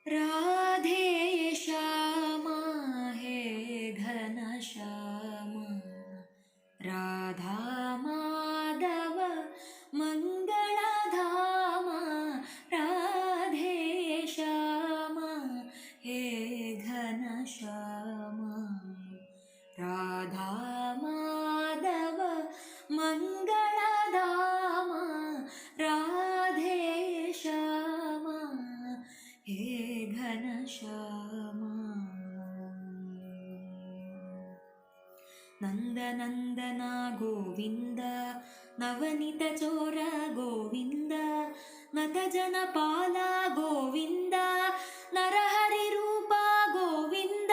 राधे श्यामा हे घनश्यामा राधा माधव मङ्गलधामा राधे श्यामा हे घनश्यामा राधा माधव मङ्गलधामा राधे श्यामा हे घनश्यामा नन्दनन्दन गोविन्द नवनीत चोर गोविन्द नतजनपाल गोविन्द नरहरिरूप गोविन्द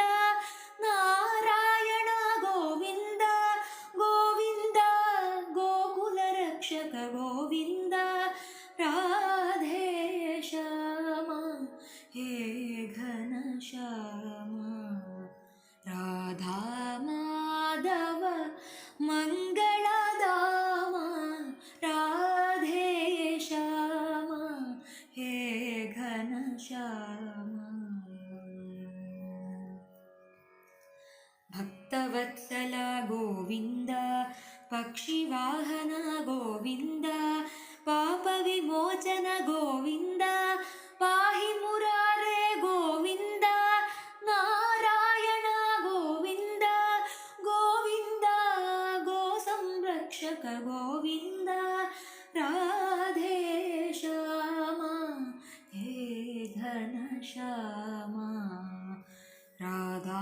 नारायण गोविन्द गोविन्द गोकुलरक्षक गोविन्द राधे श्यामा हे घनश्यामा राधा माधव मङ्गलधामा राधे श्यामा हे घनश्यामा भक्तवत्सल गोविन्द पक्षिवाहन गोविन्द पापविमोचन गोविन्द पाहि मुरारे गोविन्द नारायण गोविन्द गोविन्द गोसंरक्षक गोविन्द राधे श्यामा हे घनश्यामा राधा